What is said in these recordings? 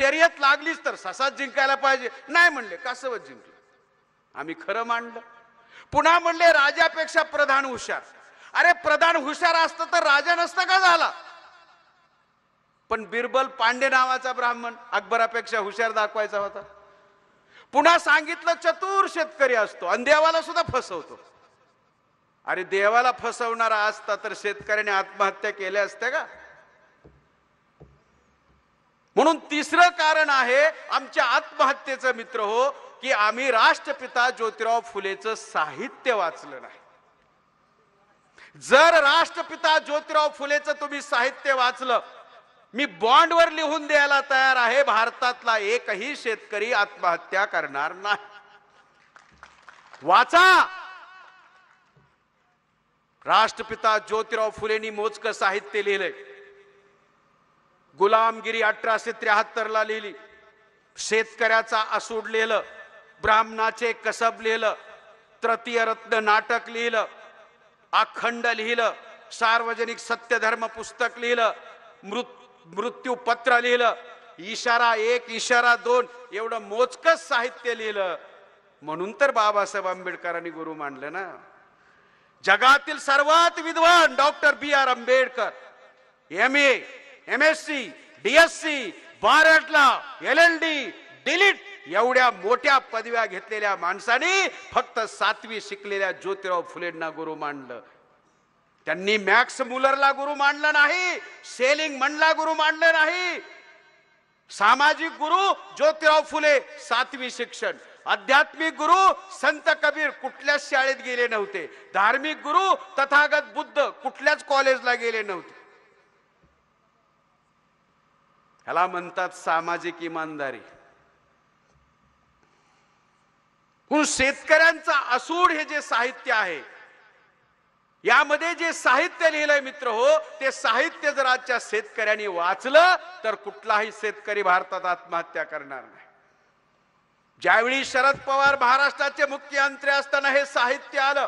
शर्यत लागलीच तर ससाच जिंकायला पाहिजे, नाही म्हणले कासवत जिंकले. आम्ही खरं मांडलं. पुन्हा म्हणले राजापेक्षा प्रधान हुशार. अरे प्रधान हुशार असतं तर राजा नसता का झाला? पण बिरबल पांडे नावाचा ब्राह्मण अकबरापेक्षा हुशार दाखवायचा होता. पुन्हा सांगितलं चतुर शेतकरी असतो आणि देवाला सुद्धा फसवतो. अरे देवाला फसवणारा असता तर शेतकऱ्याने आत्महत्या केल्या असत्या का? म्हणून तिसरं कारण आहे आमच्या आत्महत्येचं मित्र हो, की आम्ही राष्ट्रपिता ज्योतिराव फुलेचं साहित्य वाचलं नाही. जर राष्ट्रपिता ज्योतिराव फुलेचं तुम्ही साहित्य वाचलं, मी बॉन्डवर लिहून द्यायला तयार आहे, भारतातला एकही शेतकरी आत्महत्या करणार नाही. वाचा. राष्ट्रपिता ज्योतिराव फुलेंनी मोजकं साहित्य लिहिलंय. गुलामगिरी 1873 ला लिहिली, शेतकऱ्याचा असूड लिहिलं, ब्राह्मणाचे कसब लिहिलं, तृतीय रत्न नाटक लिहिलं, अखंड लिहिलं, सार्वजनिक सत्यधर्म पुस्तक लिहिलं, मृत्यू पत्र लिहिलं, इशारा 1 इशारा 2 एवढं मोजकं साहित्य लिहिलं. म्हणून तर बाबासाहेब आंबेडकरांनी गुरु मानलं ना. जगातील सर्वात विद्वान doctor B R. Ambedkar, MA, MSc, DSc, बारटला LLD, डिलीट एवढ्या मोठ्या पदव्या घेतलेल्या माणसाने फक्त 7वी शिकलेल्या ज्योतिराव फुलेंना गुरु मानलं. त्यांनी मॅक्स मुलरला गुरु मानलं नाही, सेलिंग मनला गुरु मानलं नाही. सामाजिक गुरु ज्योतिराव फुले 7वी शिक्षण, आध्यात्मिक गुरु संत कबीर कुठल्याच शाळेत गेले नव्हते, धार्मिक गुरु तथागत बुद्ध कुठल्याच कॉलेजला गेले नव्हते. ह्याला म्हणतात सामाजिक इमानदारी. शेतकऱ्यांचा असूड हे जे साहित्य आहे, यामध्ये जे साहित्य लिहिलंय मित्र हो, ते साहित्य जर आजच्या शेतकऱ्यांनी वाचलं तर कुठलाही शेतकरी भारतात आत्महत्या करणार नाही. ज्यावेळी शरद पवार महाराष्ट्राचे मुख्यमंत्री असताना हे साहित्य आलं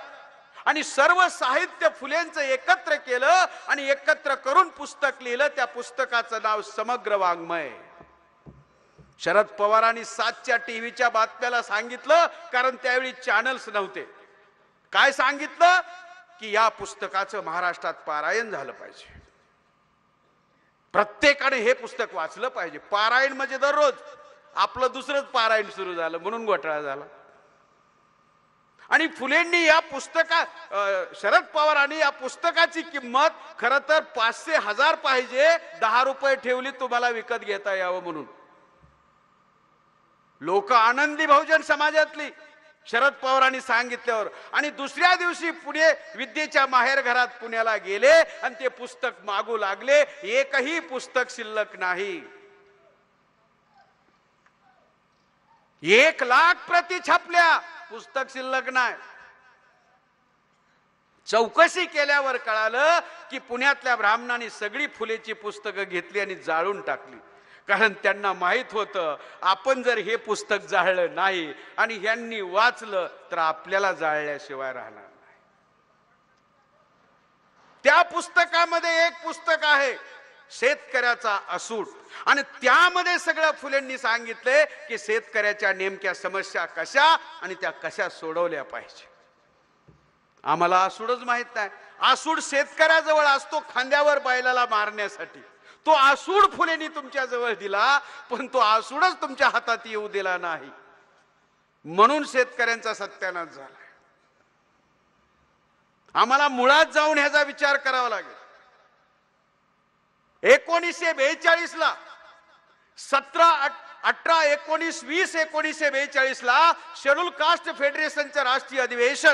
आणि सर्व साहित्य फुलेंचं एकत्र केलं आणि एकत्र करून पुस्तक लिहिलं. त्या पुस्तकाचं नाव समग्र वाङ्मय. शरद पवारांनी 7च्या टीव्हीच्या बातम्याला सांगितलं, कारण त्यावेळी चॅनल्स नव्हते. काय सांगितलं? की या पुस्तकाचं महाराष्ट्रात पारायण झालं पाहिजे, प्रत्येकाने हे पुस्तक वाचलं पाहिजे. पारायण म्हणजे दररोज. आपलं दुसरंच पारायण सुरू झालं म्हणून घोटाळा झाला. आणि फुलेंनी या शरद पवारांनी या पुस्तकाची किंमत खरं तर 500,000 पाहिजे, 10 रुपये ठेवली तुम्हाला विकत घेता यावं म्हणून. लोक आनंदी बहुजन समाजातली शरद पवारांनी सांगितल्यावर. आणि दुसऱ्या दिवशी पुणे विद्येच्या माहेर घरात पुण्याला गेले आणि ते पुस्तक मागू लागले. एकही पुस्तक शिल्लक नाही. 1,00,000 प्रती छापल्या, पुस्तक शिल्लक नाही. चौकशी केल्यावर कळालं की पुण्यातल्या ब्राह्मणांनी सगळी फुलेची पुस्तकं घेतली आणि जाळून टाकली. कारण त्यांना माहित होतं आपण जर हे पुस्तक जाळलं नाही आणि ह्यांनी वाचलं तर आपल्याला जाळल्याशिवाय राहणार नाही. त्या पुस्तकामध्ये एक पुस्तक आहे शेतकऱ्याचा असूड, आणि त्यामध्ये सगळं फुलेंनी सांगितले की शेतकऱ्याच्या नेमक्या समस्या कशा आणि त्या कशा सोडवल्या पाहिजे. आम्हाला असूडच माहित नाही. असूड शेतकऱ्याजवळ असतो खांद्यावर बैलाला मारण्यासाठी. तो आसूड फुलेंनी तुमच्या जवळ दिला, पण तो आसूडच तुमच्या हातात येऊ दिला नाही. म्हणून शेतकऱ्यांचा सत्यानाश झाला. आम्हाला मुळात जाऊन ह्याचा विचार करावा लागेल. 1942 ला 17, 18, 19, 20, 1942 ला शेड्यूल कास्ट फेडरेशनचं राष्ट्रीय अधिवेशन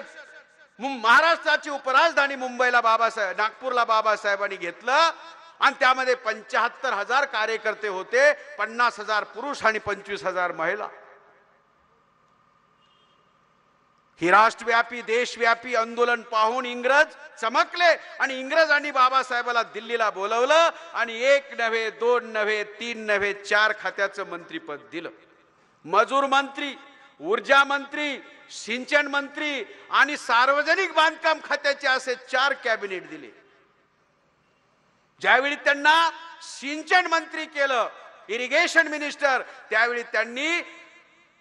महाराष्ट्राची उपराजधानी मुंबईला नागपूरला बाबासाहेबांनी घेतलं. आणि त्यामध्ये 75,000 कार्यकर्ते होते, 50,000 पुरुष आणि 25,000 महिला. ही राष्ट्रव्यापी देशव्यापी आंदोलन पाहून इंग्रज चमकले आणि इंग्रजांनी बाबासाहेबाला दिल्लीला बोलवलं आणि 1 नव्हे 2 नव्हे 3 नव्हे 4 खात्याचं मंत्रीपद दिलं. मजूर मंत्री, ऊर्जा मंत्री, सिंचन मंत्री आणि सार्वजनिक बांधकाम खात्याचे असे 4 कॅबिनेट दिले. ज्यावेळी त्यांना सिंचन मंत्री केलं इरिगेशन मिनिस्टर, त्यावेळी त्यांनी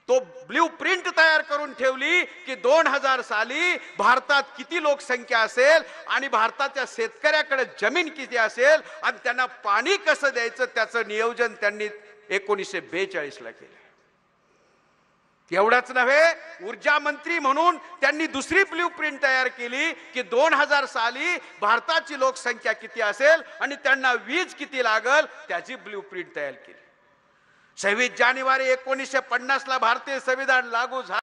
तो ब्ल्यू प्रिंट तयार करून ठेवली की 2000 साली भारतात किती लोकसंख्या असेल आणि भारताच्या शेतकऱ्याकडे जमीन किती असेल आणि त्यांना पाणी कसं द्यायचं त्याचं नियोजन त्यांनी 1942 ला केलं. एवढंच नव्हे, ऊर्जा मंत्री म्हणून त्यांनी दुसरी ब्ल्यू प्रिंट तयार केली की 2000 साली भारताची लोकसंख्या किती असेल आणि त्यांना वीज किती लागल त्याची ब्ल्यू प्रिंट तयार केली. 26 जानेवारी 1950 ला भारतीय संविधान लागू झाले.